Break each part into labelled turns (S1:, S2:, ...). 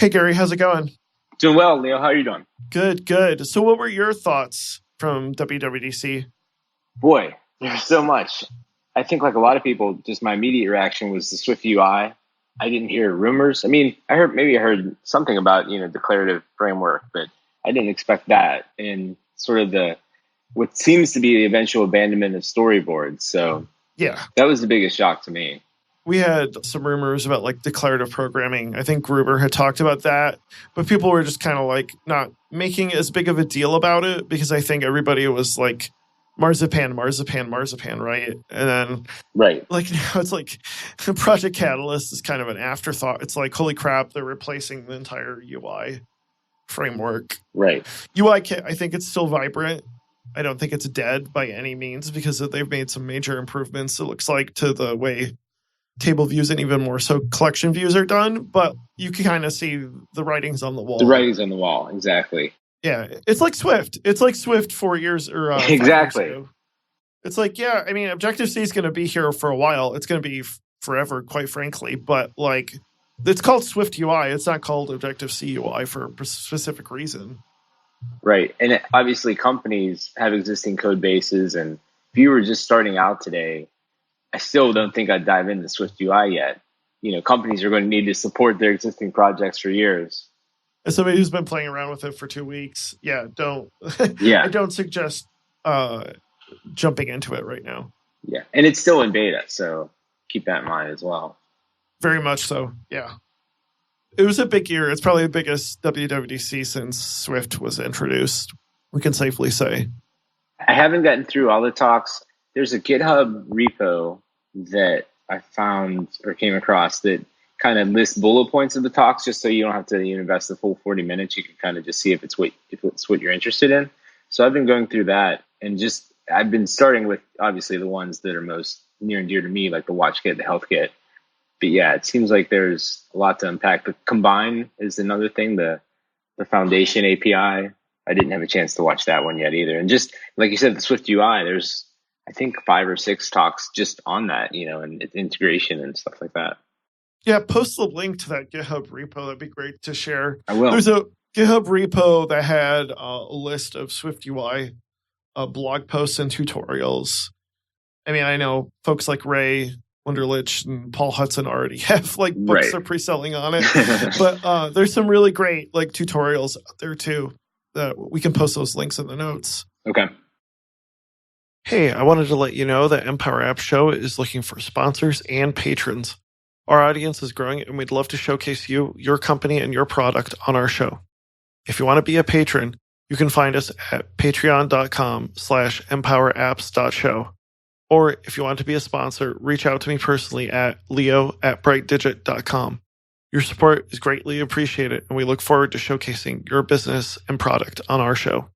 S1: Hey, Gary, how's it going?
S2: Doing well, Leo. How are you doing?
S1: Good, good. So what were your thoughts from WWDC?
S2: Boy, there's so much. I think like a lot of people, just my immediate reaction was the Swift UI. I didn't hear rumors. I mean, I heard something about, declarative framework, but I didn't expect that. And sort of what seems to be the eventual abandonment of storyboards. So
S1: Yeah,
S2: that was the biggest shock to me.
S1: we had some rumors about like declarative programming. I think Gruber had talked about that, but people were just kind of like not making as big of a deal about it because I think everybody was like marzipan, right? And then
S2: Right.
S1: like now it's like Project Catalyst is kind of an afterthought. It's like, holy crap, they're replacing the entire UI framework.
S2: Right.
S1: UI kit, I think it's still vibrant. I don't think it's dead by any means because they've made some major improvements, it looks like, to the way table views and even more so collection views are done. But you can kind of see the writings on the wall.
S2: The writings on the wall, exactly.
S1: Yeah, it's like Swift. It's like Swift 4 years or 5
S2: exactly.
S1: years ago. It's like, yeah, I mean, Objective-C is going to be here for a while. It's going to be forever, quite frankly. But like, it's called Swift UI. It's not called Objective-C UI for a specific reason.
S2: Right. And obviously companies have existing code bases. And if you were just starting out today, I still don't think I'd dive into Swift UI yet. Companies are going to need to support their existing projects for years.
S1: As somebody who's been playing around with it for 2 weeks, don't.
S2: Yeah.
S1: I don't suggest jumping into it right now.
S2: Yeah. And it's still in beta, so keep that in mind as well.
S1: Very much so, yeah. It was a big year. It's probably the biggest WWDC since Swift was introduced, we can safely say.
S2: I haven't gotten through all the talks. There's a GitHub repo that I found or came across that kind of lists bullet points of the talks, just so you don't have to invest the full 40 minutes. You can kind of just see if it's what you're interested in. So I've been going through that, and I've been starting with obviously the ones that are most near and dear to me, like the watchKit, the HealthKit. But yeah, it seems like there's a lot to unpack. The Combine is another thing, the Foundation API. I didn't have a chance to watch that one yet either. And just like you said, the Swift UI, there's I think 5 or 6 talks just on that, and integration and stuff like that.
S1: Yeah, post the link to that GitHub repo. That'd be great to share.
S2: I will.
S1: There's a GitHub repo that had a list of Swift UI blog posts and tutorials. I mean, I know folks like Ray Wunderlich and Paul Hudson already have like books they're pre-selling on it. But there's some really great like tutorials out there too that we can post those links in the notes.
S2: Okay.
S1: Hey, I wanted to let you know that Empower App Show is looking for sponsors and patrons. Our audience is growing and we'd love to showcase you, your company, and your product on our show. If you want to be a patron, you can find us at patreon.com/empowerapps.show. Or if you want to be a sponsor, reach out to me personally at leo@brightdigit.com. Your support is greatly appreciated, and we look forward to showcasing your business and product on our show.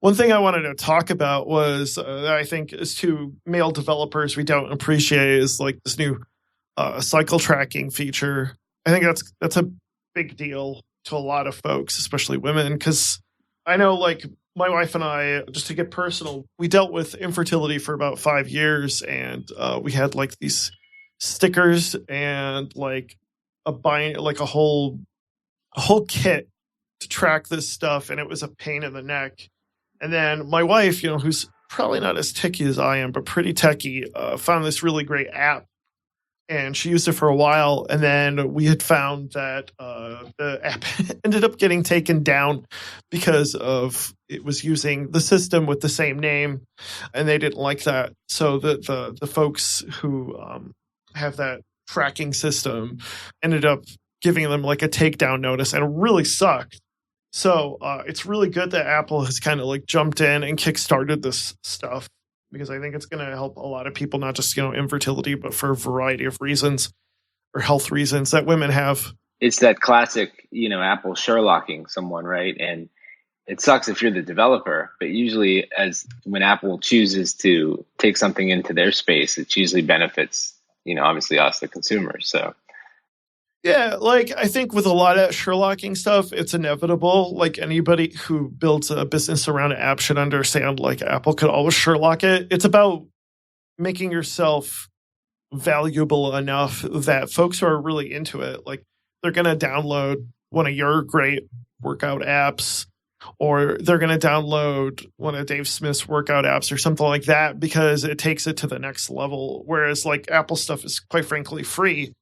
S1: One thing I wanted to talk about was I think as to male developers we don't appreciate is like this new cycle tracking feature. I think that's a big deal to a lot of folks, especially women, because I know like my wife and I, just to get personal, we dealt with infertility for about 5 years, and we had like these stickers and like a whole kit to track this stuff, and it was a pain in the neck. And then my wife, who's probably not as techie as I am, but pretty techie, found this really great app, and she used it for a while. And then we had found that the app ended up getting taken down because of it was using the system with the same name, and they didn't like that. So the folks who have that tracking system ended up giving them like a takedown notice, and it really sucked. So it's really good that Apple has kind of like jumped in and kickstarted this stuff, because I think it's going to help a lot of people, not just, infertility, but for a variety of reasons or health reasons that women have.
S2: It's that classic, Apple Sherlocking someone, right? And it sucks if you're the developer, but usually when Apple chooses to take something into their space, it usually benefits, obviously us, the consumers. So.
S1: Yeah, like I think with a lot of Sherlocking stuff, it's inevitable. Like anybody who builds a business around an app should understand like Apple could always Sherlock it. It's about making yourself valuable enough that folks who are really into it, like they're going to download one of your great workout apps, or they're going to download one of Dave Smith's workout apps or something like that, because it takes it to the next level. Whereas like Apple stuff is quite frankly free.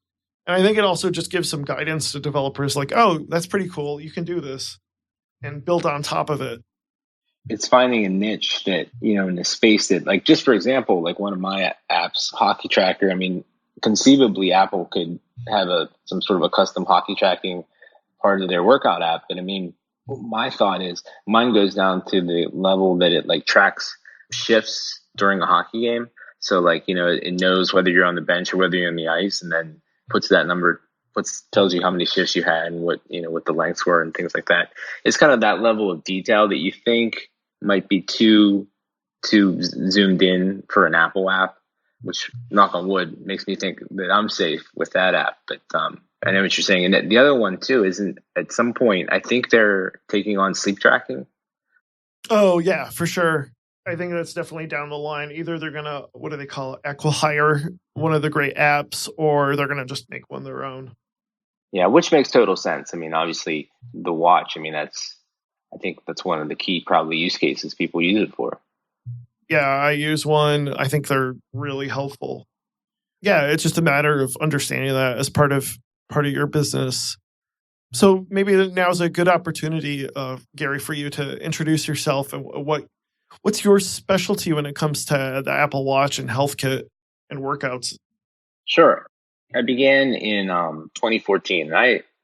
S1: And I think it also just gives some guidance to developers like, oh, that's pretty cool. You can do this and build on top of it.
S2: It's finding a niche that, in a space that, like, just for example, like one of my apps, Hockey Tracker, I mean, conceivably Apple could have some sort of a custom hockey tracking part of their workout app. But I mean, my thought is mine goes down to the level that it like tracks shifts during a hockey game. So like, it knows whether you're on the bench or whether you're on the ice, and then puts that number, tells you how many shifts you had and what the lengths were and things like that. It's kind of that level of detail that you think might be too zoomed in for an Apple app, which, knock on wood, makes me think that I'm safe with that app. But I know what you're saying. And the other one too isn't, at some point, I think they're taking on sleep tracking.
S1: Oh yeah, for sure. I think that's definitely down the line. Either they're gonna, what do they call it, acqui-hire one of the great apps, or they're gonna just make one their own.
S2: Yeah, which makes total sense. I mean, obviously the watch, I mean, I think that's one of the key probably use cases people use it for.
S1: Yeah, I use one. I think they're really helpful. Yeah, it's just a matter of understanding that as part of your business. So maybe now's a good opportunity, Gary, for you to introduce yourself and what's your specialty when it comes to the Apple Watch and HealthKit and workouts.
S2: Sure. I began in 2014.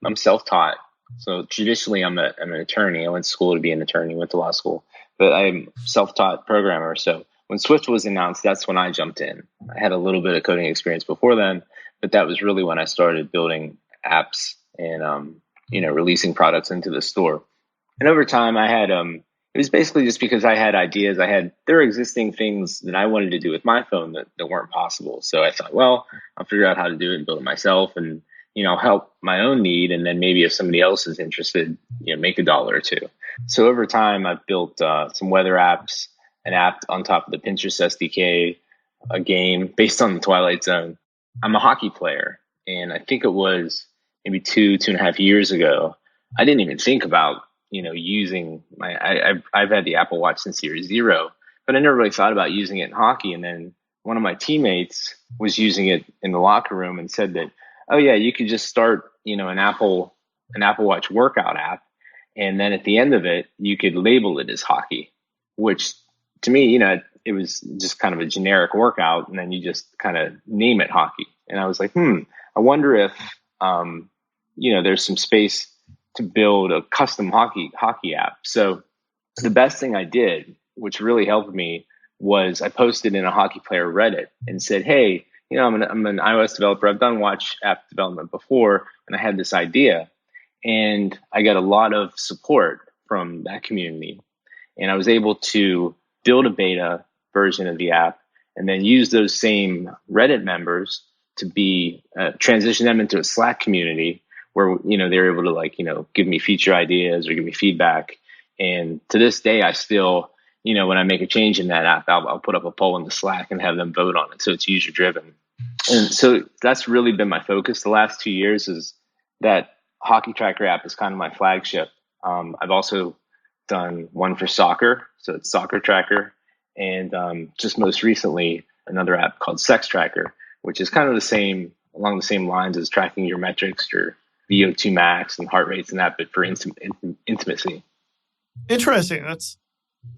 S2: I'm self-taught. So traditionally, I'm an attorney. I went to school to be an attorney, went to law school, but I'm self-taught programmer. So when Swift was announced, that's when I jumped in. I had a little bit of coding experience before then, but that was really when I started building apps and releasing products into the store. And over time, I had it was basically just because I had ideas. There were existing things that I wanted to do with my phone that weren't possible. So I thought, well, I'll figure out how to do it and build it myself, and help my own need. And then maybe if somebody else is interested, make $1 or $2. So over time, I've built some weather apps, an app on top of the Pinterest SDK, a game based on the Twilight Zone. I'm a hockey player, and I think it was maybe 2.5 years ago. I didn't even think about using I've had the Apple Watch since Series 0, but I never really thought about using it in hockey. And then one of my teammates was using it in the locker room and said that, oh yeah, you could just start, an Apple Watch workout app. And then at the end of it, you could label it as hockey, which to me, it was just kind of a generic workout. And then you just kind of name it hockey. And I was like, I wonder if, there's some space to build a custom hockey app. So the best thing I did, which really helped me, was I posted in a hockey player Reddit and said, hey, I'm an iOS developer. I've done watch app development before, and I had this idea. And I got a lot of support from that community. And I was able to build a beta version of the app and then use those same Reddit members to transition them into a Slack community where, they're able to give me feature ideas or give me feedback. And to this day, I still, when I make a change in that app, I'll put up a poll in the Slack and have them vote on it. So it's user driven. And so that's really been my focus the last 2 years, is that Hockey Tracker app is kind of my flagship. I've also done one for soccer. So it's Soccer Tracker. And just most recently, another app called Sex Tracker, which is kind of along the same lines as tracking your metrics, your VO2 max and heart rates and that, but for intimacy.
S1: Interesting.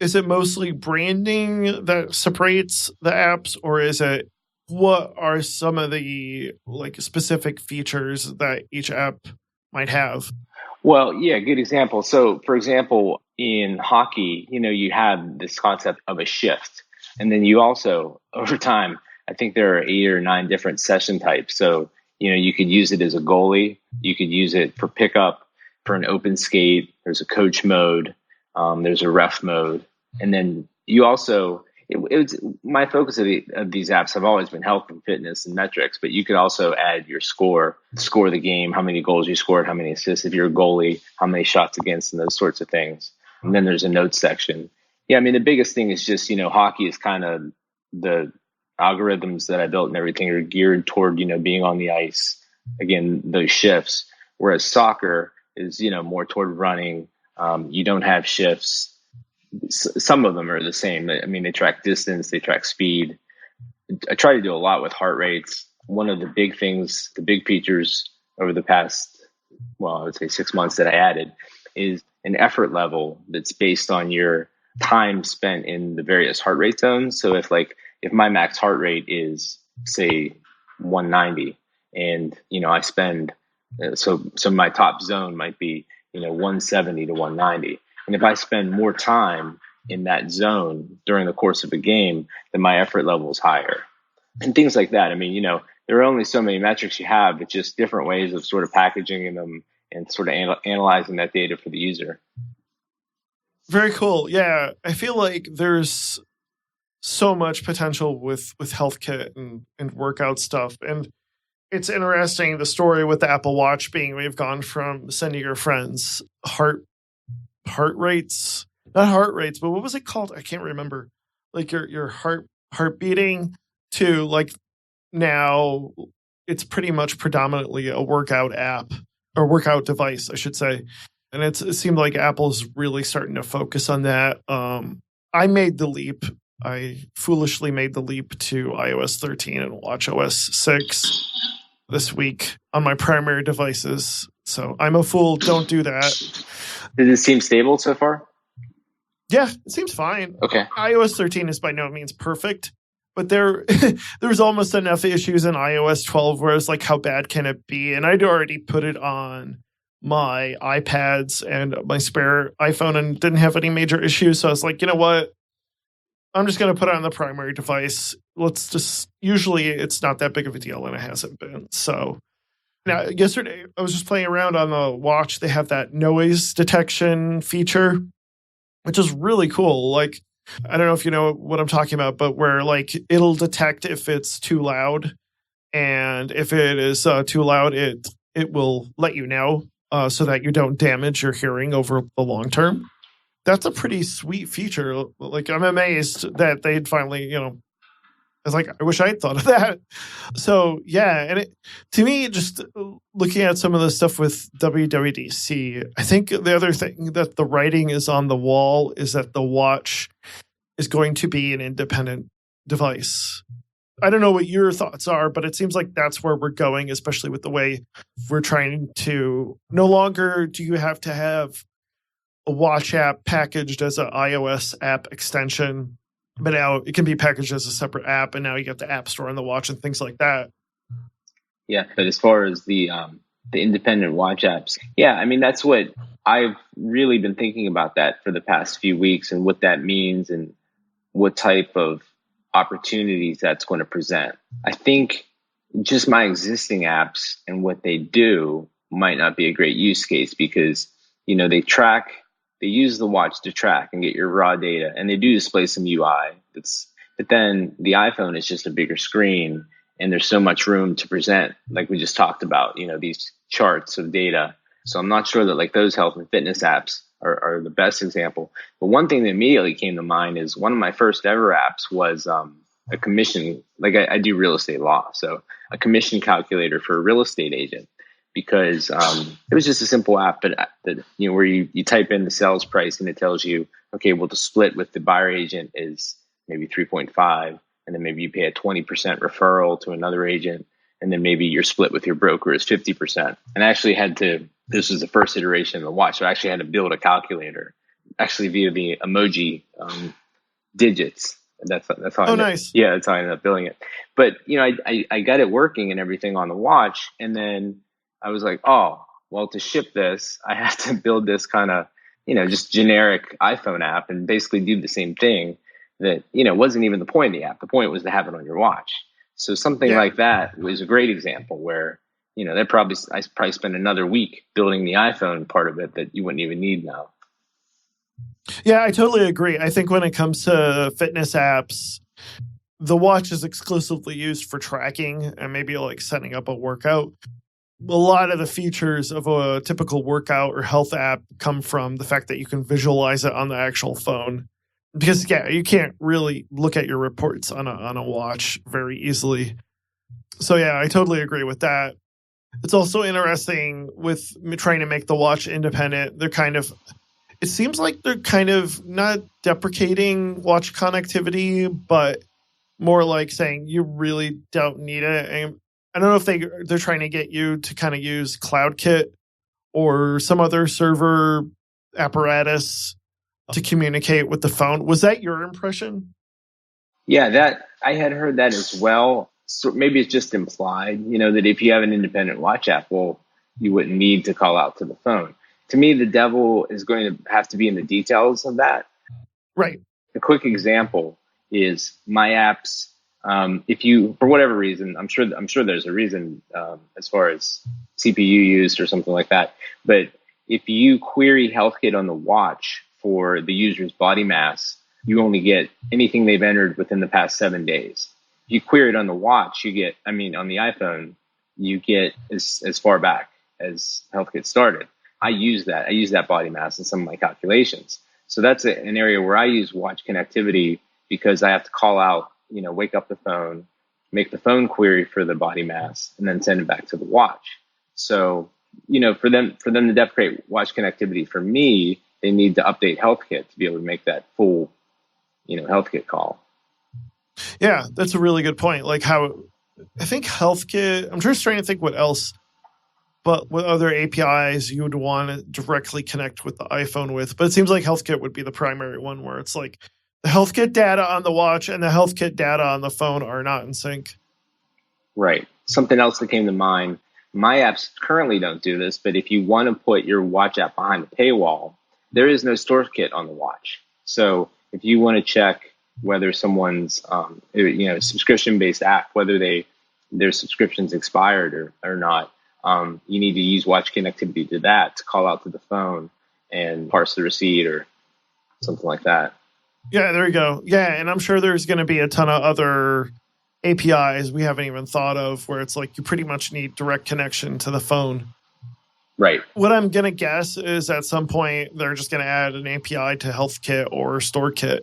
S1: Is it mostly branding that separates the apps, or is it, what are some of the specific features that each app might have?
S2: Well, yeah, good example. So for example, in hockey, you have this concept of a shift. And then you also, over time, I think there are 8 or 9 different session types. So, you could use it as a goalie. You could use it for pickup, for an open skate. There's a coach mode. There's a ref mode. And then you also, my focus of these apps have always been health and fitness and metrics, but you could also add your score of the game, how many goals you scored, how many assists, if you're a goalie, how many shots against, and those sorts of things. And then there's a notes section. Yeah, I mean, the biggest thing is just, hockey is kind of the algorithms that I built and everything are geared toward, being on the ice, again, those shifts. Whereas soccer is, more toward running. You don't have shifts. Some of them are the same. I mean, they track distance, they track speed. I try to do a lot with heart rates. One of the big things, the big features over the past, I would say 6 months that I added is an effort level that's based on your time spent in the various heart rate zones. So if my max heart rate is say 190 and, I spend, so my top zone might be, 170 to 190. And if I spend more time in that zone during the course of a game, then my effort level is higher and things like that. I mean, there are only so many metrics you have, but just different ways of sort of packaging them and sort of analyzing that data for the user.
S1: Very cool. Yeah. I feel like there's so much potential with HealthKit and workout stuff. And it's interesting, the story with the Apple Watch being we've gone from sending your friends heart rates, not heart rates, but what was it called? I can't remember. Like your heart beating to like now it's pretty much predominantly a workout app or workout device, I should say. And it seemed like Apple's really starting to focus on that. I made the leap. I foolishly made the leap to iOS 13 and watchOS 6 this week on my primary devices. So I'm a fool. Don't do that.
S2: Does it seem stable so far?
S1: Yeah, it seems fine.
S2: Okay.
S1: iOS 13 is by no means perfect, but there's almost enough issues in iOS 12 where it's like, how bad can it be? And I'd already put it on my iPads and my spare iPhone and didn't have any major issues. So I was like, you know what? I'm just going to put it on the primary device. Usually it's not that big of a deal, and it hasn't been. So now, yesterday I was just playing around on the watch. They have that noise detection feature, which is really cool. Like, I don't know if you know what I'm talking about, but where like it'll detect if it's too loud, and if it is too loud, it will let you know so that you don't damage your hearing over the long term. That's a pretty sweet feature. Like, I'm amazed that they'd finally, I was like, I wish I had thought of that. So, yeah. And to me, just looking at some of the stuff with WWDC, I think the other thing that the writing is on the wall is that the watch is going to be an independent device. I don't know what your thoughts are, but it seems like that's where we're going, especially with the way we're trying to no longer do you have to have a watch app packaged as an iOS app extension, but now it can be packaged as a separate app, and now you get the App Store on the watch and things like that.
S2: Yeah, but as far as the independent watch apps, yeah, I mean, that's what I've really been thinking about that for the past few weeks and what that means and what type of opportunities that's going to present. I think just my existing apps and what they do might not be a great use case because, they use the watch to track and get your raw data, and they do display some UI. But then the iPhone is just a bigger screen, and there's so much room to present, like we just talked about, these charts of data. So I'm not sure that like those health and fitness apps are the best example. But one thing that immediately came to mind is one of my first ever apps was a commission. Like I do real estate law, so a commission calculator for a real estate agent. Because it was just a simple app, but where you type in the sales price and it tells you, okay, well, the split with the buyer agent is maybe 3.5, and then maybe you pay a 20% referral to another agent, and then maybe your split with your broker is 50%. And I actually this was the first iteration of the watch, so I actually had to build a calculator, actually via the emoji digits. That's how.
S1: Nice.
S2: Yeah, that's how I ended up building it. But I got it working and everything on the watch, and then I was like, oh, well, to ship this, I have to build this kind of, just generic iPhone app and basically do the same thing that, wasn't even the point of the app. The point was to have it on your watch. So something like that was a great example where, I probably spent another week building the iPhone part of it that you wouldn't even need now.
S1: Yeah, I totally agree. I think when it comes to fitness apps, the watch is exclusively used for tracking and maybe like setting up a workout. A lot of the features of a typical workout or health app come from the fact that you can visualize it on the actual phone. Because, you can't really look at your reports on a watch very easily. So, I totally agree with that. It's also interesting with trying to make the watch independent. It seems like they're kind of not deprecating watch connectivity, but more like saying you really don't need it. And I don't know if they're trying to get you to kind of use HealthKit or some other server apparatus to communicate with the phone. Was that your impression?
S2: Yeah, that I had heard that as well. So maybe it's just implied, that if you have an independent watch app, well, you wouldn't need to call out to the phone. To me, the devil is going to have to be in the details of that.
S1: Right.
S2: A quick example is my apps. If you, for whatever reason, I'm sure there's a reason as far as CPU use or something like that. But if you query HealthKit on the watch for the user's body mass, you only get anything they've entered within the past 7 days. If you query it on the watch, on the iPhone, you get as far back as HealthKit started. I use that body mass in some of my calculations. So that's an area where I use watch connectivity because I have to call out, wake up the phone, make the phone query for the body mass, and then send it back to the watch. So, for them to deprecate watch connectivity, for me, they need to update HealthKit to be able to make that full, HealthKit call.
S1: Yeah, that's a really good point. Like how I think HealthKit, I'm just trying to think what else, but what other APIs you would want to directly connect with the iPhone with. But it seems like HealthKit would be the primary one where it's like the HealthKit data on the watch and the HealthKit data on the phone are not in sync.
S2: Right. Something else that came to mind, my apps currently don't do this, but if you want to put your watch app behind the paywall, there is no store kit on the watch. So if you want to check whether someone's subscription-based app, whether their subscription's expired or not, you need to use watch connectivity to that to call out to the phone and parse the receipt or something like that.
S1: Yeah, there you go. Yeah, and I'm sure there's going to be a ton of other APIs we haven't even thought of where it's like you pretty much need direct connection to the phone.
S2: Right.
S1: What I'm going to guess is at some point they're just going to add an API to HealthKit or StoreKit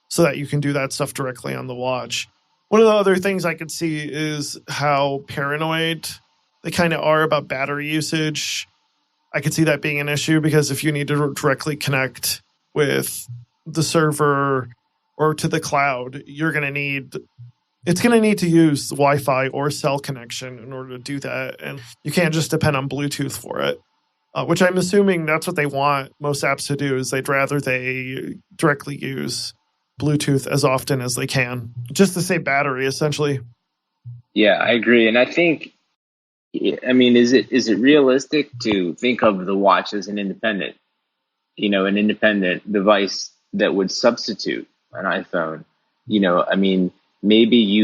S1: so that you can do that stuff directly on the watch. One of the other things I could see is how paranoid they kind of are about battery usage. I could see that being an issue because if you need to directly connect with the server or to the cloud, it's going to need to use Wi-Fi or cell connection in order to do that. And you can't just depend on Bluetooth for it, which I'm assuming that's what they want most apps to do is they'd rather they directly use Bluetooth as often as they can, just to save battery, essentially.
S2: Yeah, I agree. And I think, is it realistic to think of the watch as an independent device that would substitute an iPhone? Maybe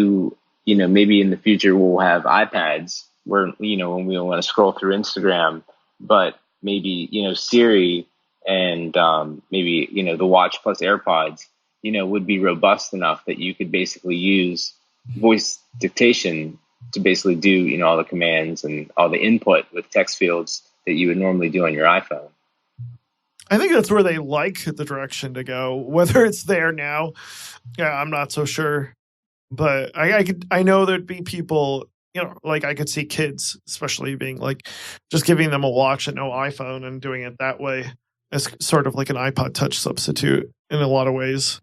S2: in the future we'll have iPads where, when we want to scroll through Instagram, but maybe, Siri and maybe, the watch plus AirPods, would be robust enough that you could basically use voice dictation to basically do, all the commands and all the input with text fields that you would normally do on your iPhone.
S1: I think that's where they like the direction to go. Whether it's there now, yeah, I'm not so sure. But I know there'd be people, like I could see kids, especially being like, just giving them a watch and no iPhone and doing it that way as sort of like an iPod Touch substitute in a lot of ways.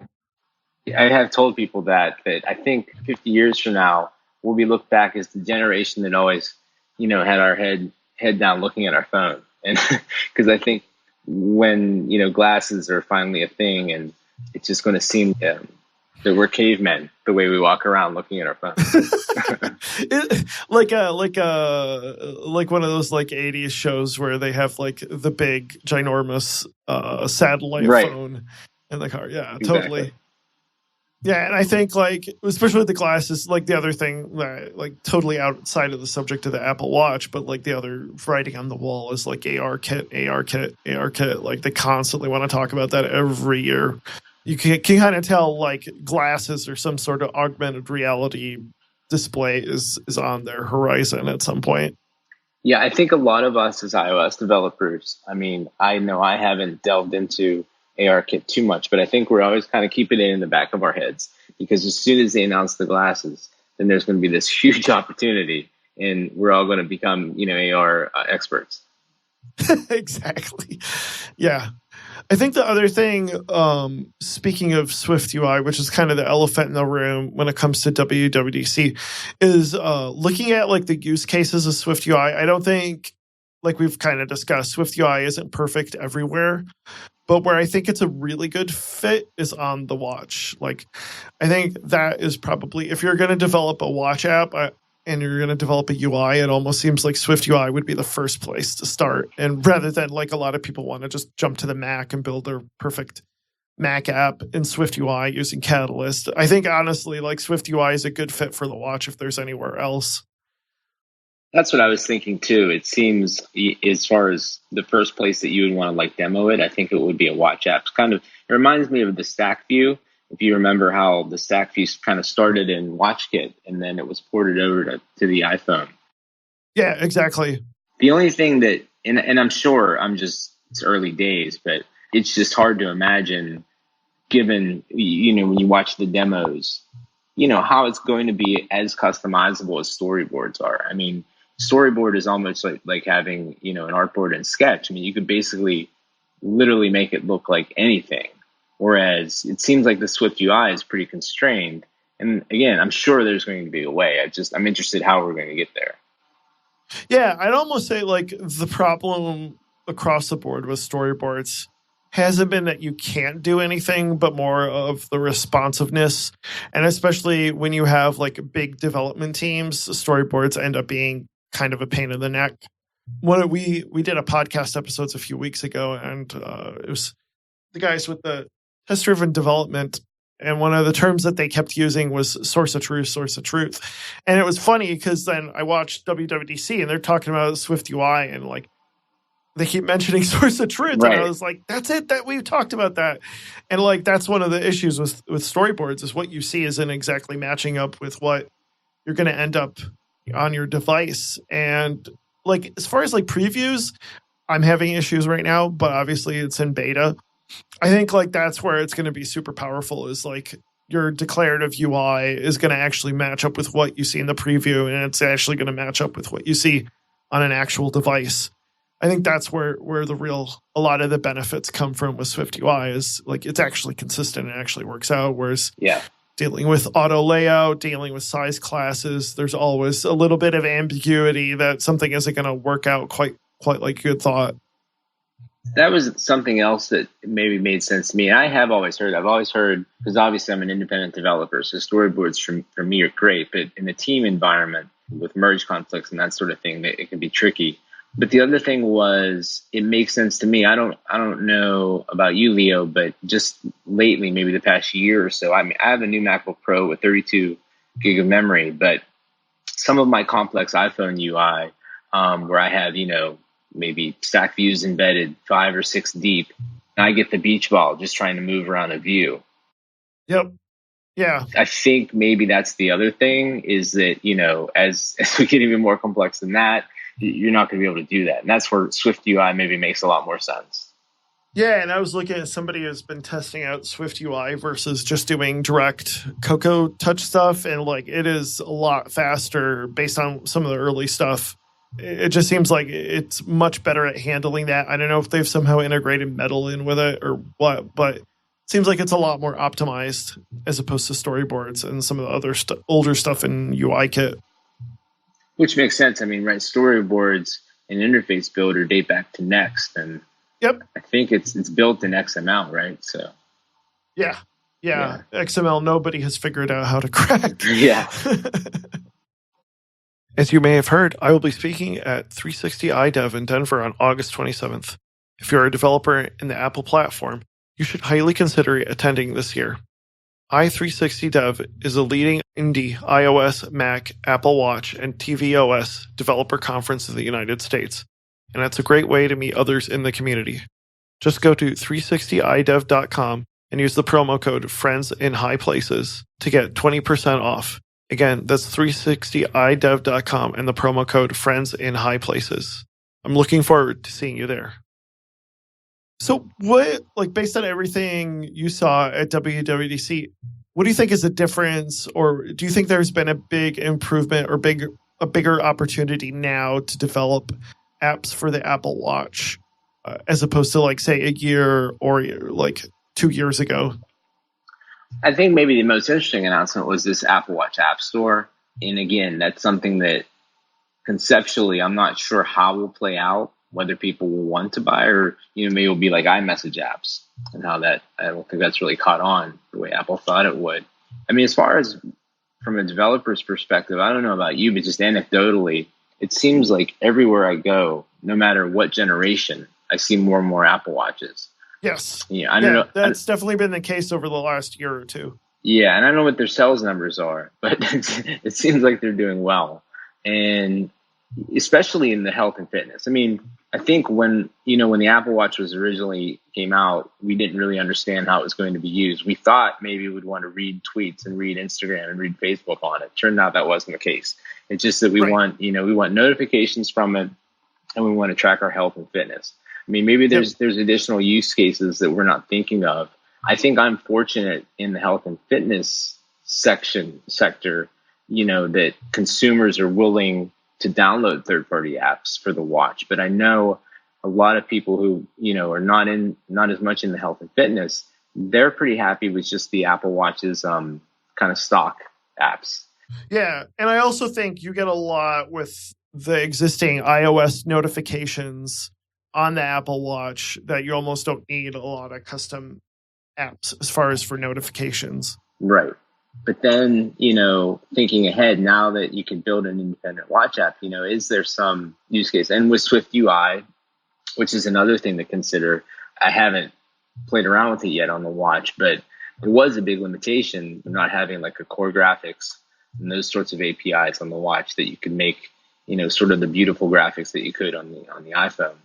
S2: I have told people that I think 50 years from now, we'll be looked back as the generation that always, had our head down looking at our phone. And because I think when, glasses are finally a thing and it's just going to seem that we're cavemen the way we walk around looking at our phones.
S1: like one of those like 80s shows where they have like the big ginormous satellite phone in the car. Yeah,
S2: exactly.
S1: Totally. Yeah, and I think like especially with the glasses, like the other thing that like totally outside of the subject of the Apple Watch, but like the other writing on the wall is like AR-Kit. Like they constantly want to talk about that every year. You can kind of tell like glasses or some sort of augmented reality display is on their horizon at some point.
S2: Yeah, I think a lot of us as iOS developers, I know I haven't delved into AR-Kit too much, but I think we're always kind of keeping it in the back of our heads because as soon as they announce the glasses, then there's going to be this huge opportunity and we're all going to become, AR experts.
S1: Exactly. Yeah. I think the other thing, speaking of Swift UI, which is kind of the elephant in the room when it comes to WWDC, is looking at like the use cases of Swift UI. I don't think, like we've kind of discussed, Swift UI isn't perfect everywhere. But where I think it's a really good fit is on the watch. Like, I think that is probably, if you're going to develop a watch app and you're going to develop a UI, it almost seems like Swift UI would be the first place to start. And rather than like a lot of people want to just jump to the Mac and build their perfect Mac app in Swift UI using Catalyst, I think honestly, like Swift UI is a good fit for the watch if there's anywhere else.
S2: That's what I was thinking too. It seems, as far as the first place that you would want to like demo it, I think it would be a watch app. It reminds me of the Stack View. If you remember how the Stack View kind of started in WatchKit and then it was ported over to the iPhone.
S1: Yeah, exactly.
S2: The only thing that, and I'm sure it's early days, but it's just hard to imagine, given, when you watch the demos, how it's going to be as customizable as storyboards are. I mean, storyboard is almost like having, an artboard in Sketch. I mean, you could basically literally make it look like anything. Whereas it seems like the Swift UI is pretty constrained. And again, I'm sure there's going to be a way. I'm interested how we're going to get there.
S1: Yeah, I'd almost say like the problem across the board with storyboards hasn't been that you can't do anything, but more of the responsiveness. And especially when you have like big development teams, storyboards end up being kind of a pain in the neck. We did a podcast episodes a few weeks ago, and it was the guys with the test-driven development, and one of the terms that they kept using was source of truth. And it was funny because then I watched WWDC and they're talking about Swift UI and like they keep mentioning source of truth. Right. And I was like, that's it, that we've talked about that. And like, that's one of the issues with storyboards is what you see isn't exactly matching up with what you're going to end up on your device. And like, as far as like previews, I'm having issues right now, but obviously it's in beta. I think like that's where it's going to be super powerful is like your declarative UI is going to actually match up with what you see in the preview, and it's actually going to match up with what you see on an actual device. I think that's where a lot of the benefits come from with Swift UI is like it's actually consistent and actually works out. Whereas dealing with auto layout, dealing with size classes, there's always a little bit of ambiguity that something isn't going to work out quite like you had thought.
S2: That was something else that maybe made sense to me. I've always heard, because obviously I'm an independent developer, so storyboards for me are great, but in the team environment with merge conflicts and that sort of thing, it can be tricky. But the other thing was, it makes sense to me. I don't know about you, Leo, but just lately, maybe the past year or so, I mean, I have a new MacBook Pro with 32 gig of memory, but some of my complex iPhone UI, where I have, maybe stack views embedded 5 or 6 deep, and I get the beach ball just trying to move around a view.
S1: Yep. Yeah.
S2: I think maybe that's the other thing is that, as we get even more complex than that, you're not going to be able to do that. And that's where Swift UI maybe makes a lot more sense.
S1: Yeah, and I was looking at somebody who's been testing out Swift UI versus just doing direct Cocoa Touch stuff, and like it is a lot faster based on some of the early stuff. It just seems like it's much better at handling that. I don't know if they've somehow integrated Metal in with it or what, but it seems like it's a lot more optimized as opposed to storyboards and some of the other older stuff in UIKit.
S2: Which makes sense. I mean, right, storyboards and interface builder date back to Next, and I think it's built in XML, right? So
S1: yeah. XML nobody has figured out how to crack.
S2: Yeah.
S1: As you may have heard, I will be speaking at 360 iDev in Denver on August 27th. If you're a developer in the Apple platform, you should highly consider attending this year. i360 Dev is a leading indie iOS, Mac, Apple Watch, and tvOS developer conference in the United States, and it's a great way to meet others in the community. Just go to 360iDev.com and use the promo code FriendsInHighPlaces to get 20% off. Again, that's 360iDev.com and the promo code FriendsInHighPlaces. I'm looking forward to seeing you there. So what, like based on everything you saw at WWDC, what do you think is the difference, or do you think there's been a big improvement or a bigger opportunity now to develop apps for the Apple Watch as opposed to like, say, a year or like 2 years ago?
S2: I think maybe the most interesting announcement was this Apple Watch App Store. And again, that's something that conceptually I'm not sure how will play out, whether people will want to buy or, maybe it'll be like iMessage apps and how that, I don't think that's really caught on the way Apple thought it would. I mean, as far as from a developer's perspective, I don't know about you, but just anecdotally, it seems like everywhere I go, no matter what generation, I see more and more Apple Watches.
S1: Yes.
S2: I don't know.
S1: That's definitely been the case over the last year or two.
S2: Yeah, and I don't know what their sales numbers are, but it seems like they're doing well. And especially in the health and fitness. I mean, I think when the Apple Watch was originally came out, we didn't really understand how it was going to be used. We thought maybe we'd want to read tweets and read Instagram and read Facebook on it. Turned out that wasn't the case. It's just that we want notifications from it, and we want to track our health and fitness. I mean, maybe there's additional use cases that we're not thinking of. I think I'm fortunate in the health and fitness sector, that consumers are willing to download third-party apps for the watch. But I know a lot of people who, are not as much in the health and fitness, they're pretty happy with just the Apple Watch's kind of stock apps.
S1: Yeah. And I also think you get a lot with the existing iOS notifications on the Apple Watch that you almost don't need a lot of custom apps as far as for notifications.
S2: Right. But then, thinking ahead, now that you can build an independent watch app, is there some use case? And with Swift UI, which is another thing to consider, I haven't played around with it yet on the watch, but it was a big limitation of not having like a core graphics and those sorts of APIs on the watch that you could make, sort of the beautiful graphics that you could on the iPhone.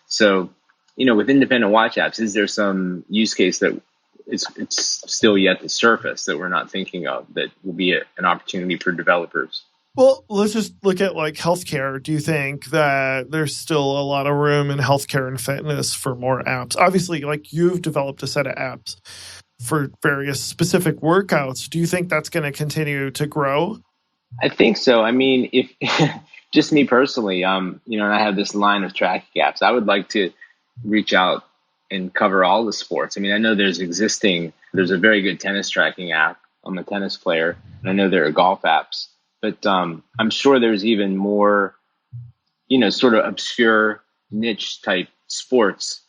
S2: So, with independent watch apps, is there some use case that it's still yet to surface that we're not thinking of that will be an opportunity for developers?
S1: Well, let's just look at like healthcare. Do you think that there's still a lot of room in healthcare and fitness for more apps? Obviously, like you've developed a set of apps for various specific workouts. Do you think that's going to continue to grow?
S2: I think so. I mean, if just me personally, and I have this line of tracking apps, I would like to reach out and cover all the sports. I mean, I know there's a very good tennis tracking app on the tennis player, and I know there are golf apps, but I'm sure there's even more, sort of obscure niche type sports.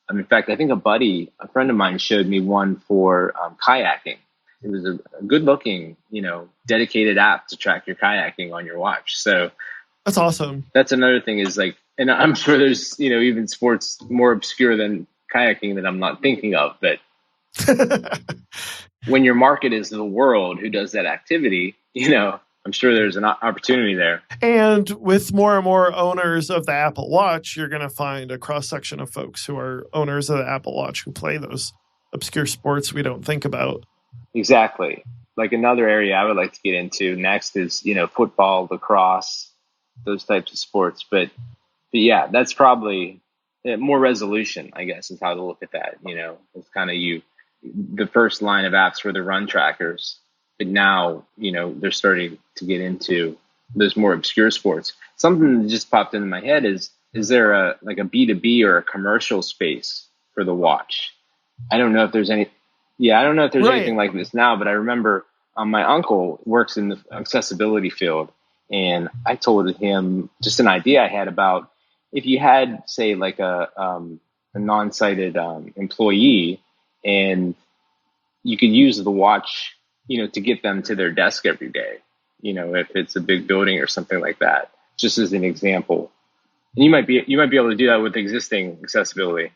S2: In fact, I think a friend of mine showed me one for kayaking. It was a good looking, dedicated app to track your kayaking on your watch. So
S1: that's awesome.
S2: That's another thing is like, and I'm sure there's, even sports more obscure than kayaking that I'm not thinking of, but when your market is the world who does that activity, I'm sure there's an opportunity there.
S1: And with more and more owners of the Apple Watch, you're going to find a cross-section of folks who are owners of the Apple Watch who play those obscure sports we don't think about.
S2: Exactly. Like another area I would like to get into next is, football, lacrosse, those types of sports. But yeah, that's probably more resolution, I guess, is how to look at that. It's kind of the first line of apps were the run trackers. But now, they're starting to get into those more obscure sports. Something that just popped into my head is there a B2B or a commercial space for the watch? I don't know if there's any. Yeah, I don't know if there's anything like this now, but I remember my uncle works in the accessibility field, and I told him just an idea I had about if you had, say, like a non-sighted employee, and you could use the watch, to get them to their desk every day, if it's a big building or something like that, just as an example. And you might be able to do that with existing accessibility.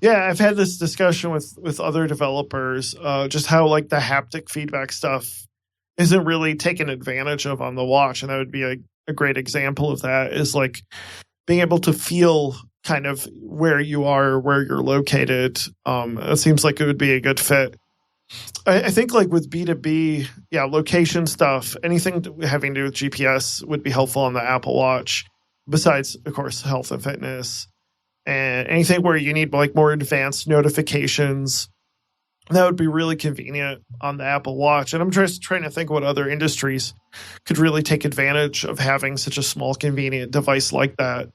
S1: Yeah, I've had this discussion with other developers, just how like the haptic feedback stuff isn't really taken advantage of on the watch. And that would be a great example of that is like being able to feel kind of where you are, where you're located. It seems like it would be a good fit. I think like with B2B, location stuff, anything having to do with GPS would be helpful on the Apple Watch, besides, of course, health and fitness. And anything where you need like more advanced notifications, that would be really convenient on the Apple Watch. And I'm just trying to think what other industries could really take advantage of having such a small, convenient device like that.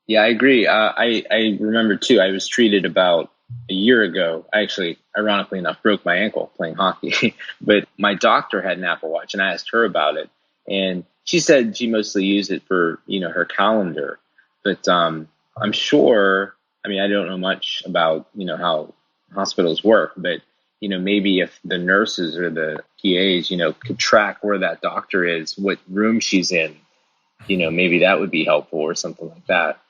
S2: Yeah, I agree. I remember too, I was treated about a year ago. I actually, ironically enough, broke my ankle playing hockey, but my doctor had an Apple Watch and I asked her about it. And she said she mostly used it for, her calendar. But I'm sure, I mean, I don't know much about, how hospitals work, but, maybe if the nurses or the PAs, could track where that doctor is, what room she's in, maybe that would be helpful or something like that.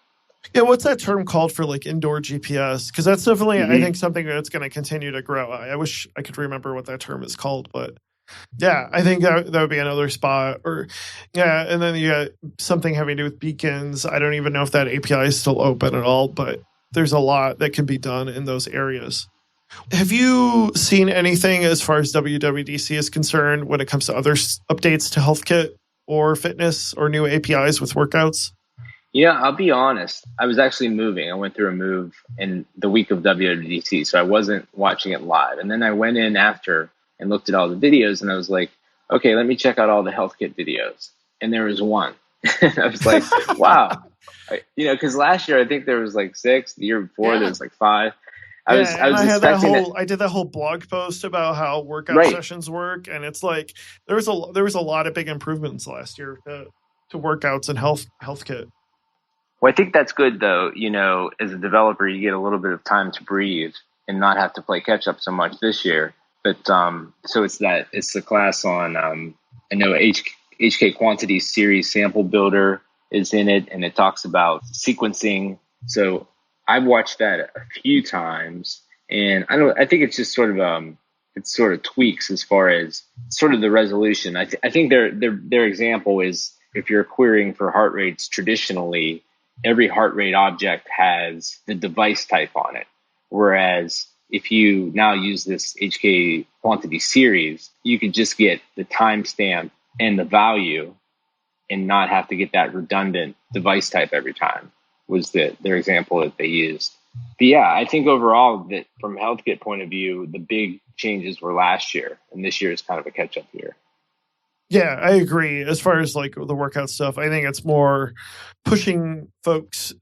S1: Yeah, what's that term called for like indoor GPS? Because that's definitely, I think, something that's going to continue to grow. I wish I could remember what that term is called, but yeah, I think that would be another spot. Or yeah, and then you got something having to do with beacons. I don't even know if that API is still open at all, but there's a lot that can be done in those areas. Have you seen anything as far as WWDC is concerned when it comes to other updates to HealthKit or fitness or new APIs with workouts?
S2: Yeah, I'll be honest. I was actually moving. I went through a move in the week of WWDC, so I wasn't watching it live. And then I went in after and looked at all the videos, and I was like, okay, let me check out all the HealthKit videos. And there was one. I was like, wow. Because last year I think there was like 6. The year before there was like 5. I was expecting that.
S1: I did that whole blog post about how workout sessions work, and it's like there was a lot of big improvements last year to workouts and HealthKit.
S2: Well, I think that's good, though. As a developer, you get a little bit of time to breathe and not have to play catch up so much this year. But so it's the class on, I know HK Quantity Series Sample Builder is in it, and it talks about sequencing. So I've watched that a few times, and I think it's just sort of tweaks as far as sort of the resolution. I think their example is if you're querying for heart rates traditionally, every heart rate object has the device type on it. Whereas if you now use this HK Quantity Series, you could just get the timestamp and the value and not have to get that redundant device type every time, was their example that they used. But yeah, I think overall that from a HealthKit point of view, the big changes were last year, and this year is kind of a catch-up year.
S1: Yeah, I agree. As far as like the workout stuff, I think it's more pushing folks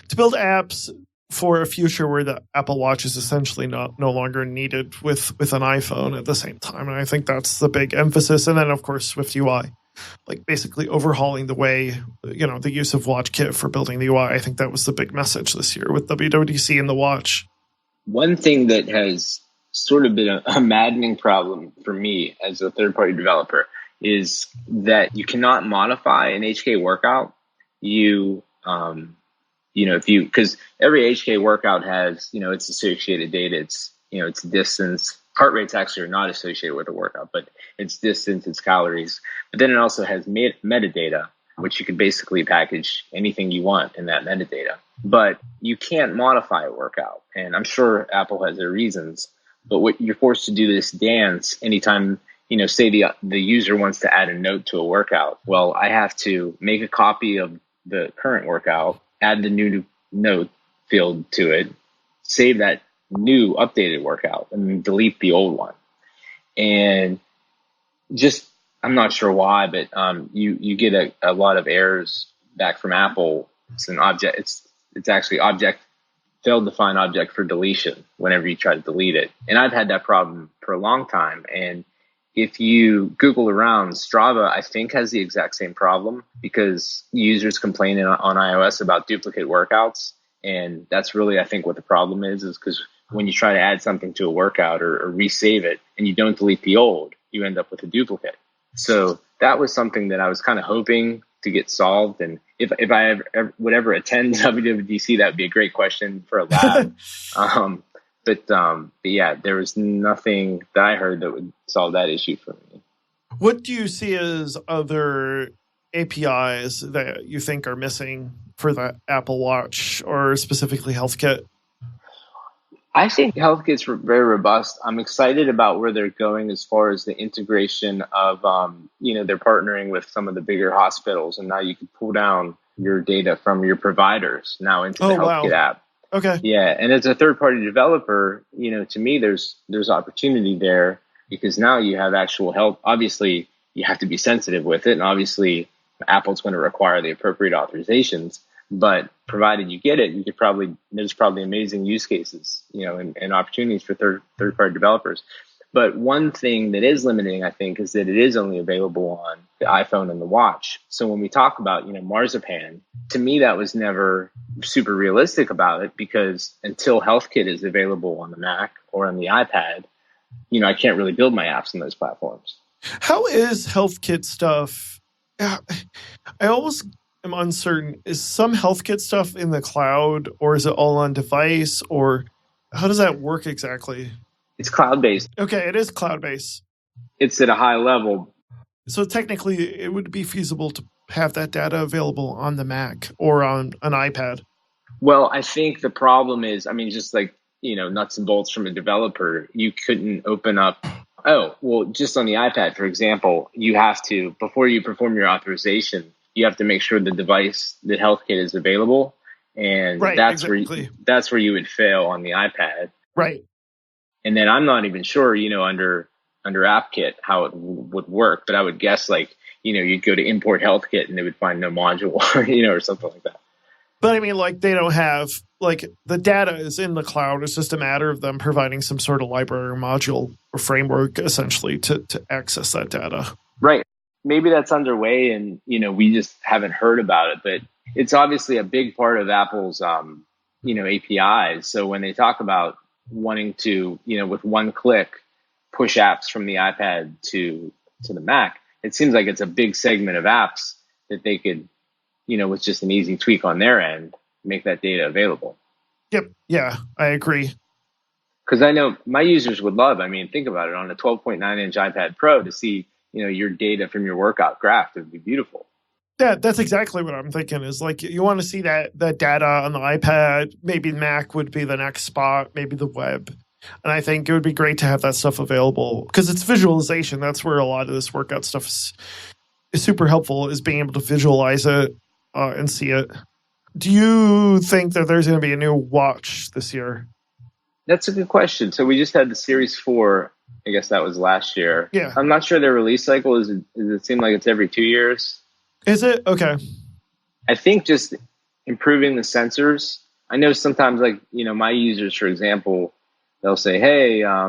S1: to build apps for a future where the Apple Watch is essentially no longer needed with an iPhone at the same time. And I think that's the big emphasis. And then, of course, Swift UI, like basically overhauling the way, the use of WatchKit for building the UI. I think that was the big message this year with WWDC and the watch.
S2: One thing that has sort of been a maddening problem for me as a third-party developer is that you cannot modify an HK workout. Because every HK workout has, its associated data. It's, its distance. Heart rates actually are not associated with a workout, but its distance, its calories. But then it also has metadata, which you can basically package anything you want in that metadata. But you can't modify a workout. And I'm sure Apple has their reasons. But what you're forced to do this dance anytime, say the user wants to add a note to a workout. Well, I have to make a copy of the current workout, add the new note field to it, save that new updated workout, and then delete the old one. And just, I'm not sure why, but you get a lot of errors back from Apple. It's an object. It's actually object failed to find object for deletion whenever you try to delete it. And I've had that problem for a long time. And if you Google around, Strava, I think, has the exact same problem because users complain on iOS about duplicate workouts. And that's really, I think, what the problem is because when you try to add something to a workout or resave it and you don't delete the old, you end up with a duplicate. So that was something that I was kind of hoping to get solved. And if I would ever attend WWDC, that would be a great question for a lab. But yeah, there was nothing that I heard that would solve that issue for me.
S1: What do you see as other APIs that you think are missing for the Apple Watch or specifically HealthKit?
S2: I think HealthKit's very robust. I'm excited about where they're going as far as the integration of, they're partnering with some of the bigger hospitals, and now you can pull down your data from your providers now into the HealthKit app.
S1: Okay.
S2: Yeah, and as a third-party developer, to me, there's opportunity there because now you have actual health. Obviously, you have to be sensitive with it. And obviously, Apple's going to require the appropriate authorizations. But provided you get it, there's probably amazing use cases, and opportunities for third-party developers. But one thing that is limiting, I think, is that it is only available on the iPhone and the watch. So when we talk about, marzipan, to me, that was never super realistic about it, because until HealthKit is available on the Mac or on the iPad, I can't really build my apps on those platforms.
S1: How is HealthKit stuff? I always am uncertain. Is some HealthKit stuff in the cloud, or is it all on device, or how does that work exactly?
S2: It's cloud-based.
S1: Okay, it is cloud-based.
S2: It's at a high level.
S1: So technically, it would be feasible to have that data available on the Mac or on an iPad.
S2: Well, I think the problem is, just like, nuts and bolts from a developer, you couldn't open up. Just on the iPad, for example, you have to, before you perform your authorization, you have to make sure the device, that HealthKit is available. And that's where you would fail on the iPad.
S1: Right.
S2: And then I'm not even sure, under AppKit how it would work, but I would guess you'd go to import HealthKit and they would find no module, or something like that.
S1: But they don't have, the data is in the cloud. It's just a matter of them providing some sort of library or module or framework, essentially, to access that data.
S2: Right. Maybe that's underway and, we just haven't heard about it, but it's obviously a big part of Apple's, APIs. So when they talk about wanting to, with one click, push apps from the iPad to the Mac, it seems like it's a big segment of apps that they could, with just an easy tweak on their end, make that data available.
S1: Yep. Yeah, I agree.
S2: Because I know my users would love, think about it, on a 12.9-inch iPad Pro to see, your data from your workout graphed. It would be beautiful.
S1: Yeah, that's exactly what I'm thinking is you want to see that data on the iPad. Maybe Mac would be the next spot, maybe the web. And I think it would be great to have that stuff available because it's visualization. That's where a lot of this workout stuff is super helpful, is being able to visualize it and see it. Do you think that there's going to be a new watch this year?
S2: That's a good question. So we just had the Series 4. I guess that was last year.
S1: Yeah.
S2: I'm not sure their release cycle is. Does it seem like it's every 2 years?
S1: Is it? Okay.
S2: I think just improving the sensors. I know sometimes, my users, for example, they'll say, "Hey, I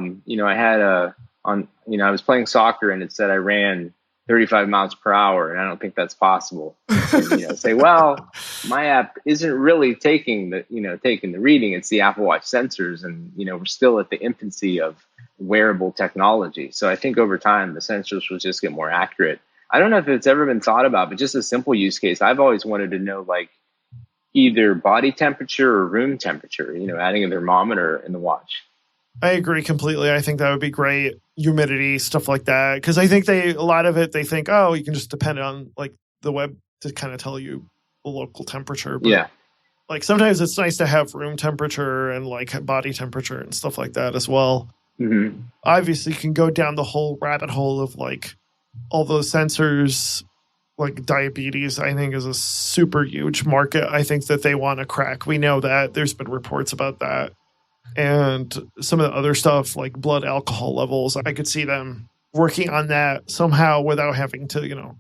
S2: was playing soccer and it said I ran 35 miles per hour, and I don't think that's possible." And, say, "Well, my app isn't really taking the reading. It's the Apple Watch sensors, and we're still at the infancy of wearable technology. So I think over time the sensors will just get more accurate." I don't know if it's ever been thought about, but just a simple use case, I've always wanted to know either body temperature or room temperature, adding a thermometer in the watch.
S1: I agree completely. I think that would be great. Humidity, stuff like that. Because I think a lot of it, they think, you can just depend on the web to kind of tell you the local temperature. But,
S2: yeah.
S1: Sometimes it's nice to have room temperature and body temperature and stuff like that as well.
S2: Mm-hmm.
S1: Obviously, you can go down the whole rabbit hole of all those sensors. Diabetes, I think, is a super huge market. I think that they want to crack. We know that. There's been reports about that. And some of the other stuff like blood alcohol levels, I could see them working on that somehow without having to,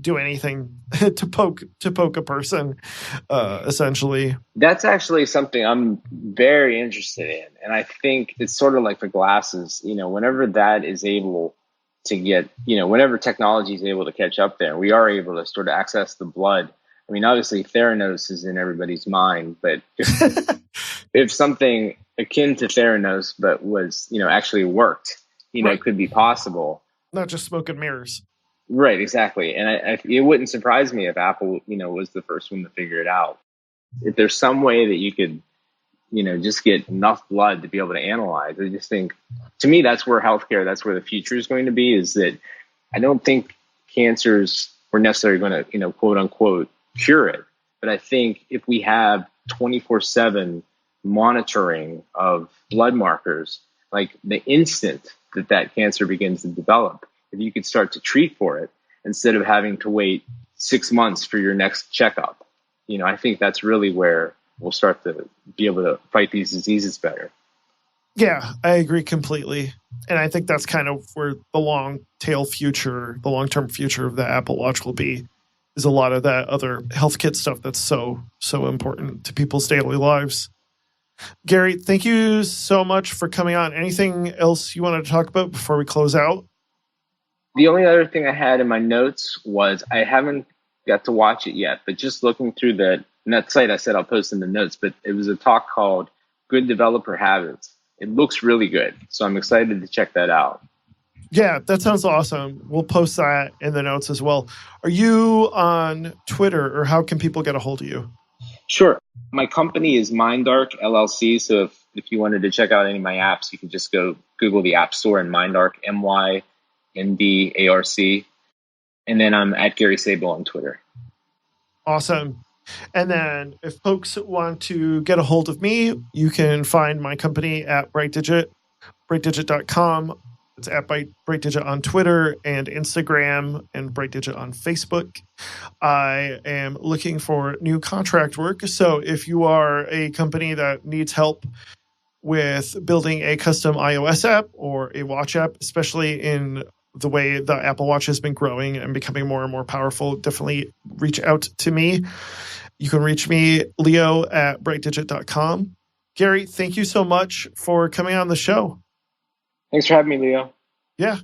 S1: do anything to poke a person, essentially. That's
S2: actually something I'm very interested in. And I think it's sort of like the glasses, whenever that is able to get, whenever technology is able to catch up there, we are able to sort of access the blood. Obviously Theranos is in everybody's mind, but if something akin to Theranos, but was, actually worked,
S1: right.
S2: It could be possible.
S1: Not just smoke and mirrors.
S2: Right, exactly. And it wouldn't surprise me if Apple, was the first one to figure it out. If there's some way that you could, just get enough blood to be able to analyze, I just think, to me, that's where healthcare, that's where the future is going to be, is that I don't think cancers are necessarily going to, quote unquote, cure it. But I think if we have 24/7 monitoring of blood markers, the instant that cancer begins to develop, if you could start to treat for it instead of having to wait 6 months for your next checkup, I think that's really where we'll start to be able to fight these diseases better.
S1: Yeah, I agree completely. And I think that's kind of where the long-term future of the Apple Watch will be, is a lot of that other HealthKit stuff that's so important to people's daily lives. Gary, thank you so much for coming on. Anything else you wanted to talk about before we close out?
S2: The only other thing I had in my notes was I haven't got to watch it yet, but just looking through that site, I said I'll post in the notes, but it was a talk called Good Developer Habits. It looks really good, so I'm excited to check that out.
S1: Yeah, that sounds awesome. We'll post that in the notes as well. Are you on Twitter, or how can people get a hold of you?
S2: Sure. My company is MindArc LLC, so if you wanted to check out any of my apps, you can just go Google the App Store and MindArc, MYNDARC. And then I'm at Gary Sabo on Twitter.
S1: Awesome. And then if folks want to get a hold of me, you can find my company at BrightDigit, brightdigit.com. It's at BrightDigit on Twitter and Instagram, and BrightDigit on Facebook. I am looking for new contract work. So if you are a company that needs help with building a custom iOS app or a watch app, especially in the way the Apple Watch has been growing and becoming more and more powerful, definitely reach out to me. You can reach me, Leo, at brightdigit.com. Gary, thank you so much for coming on the show.
S2: Thanks for having me, Leo.
S1: Yeah.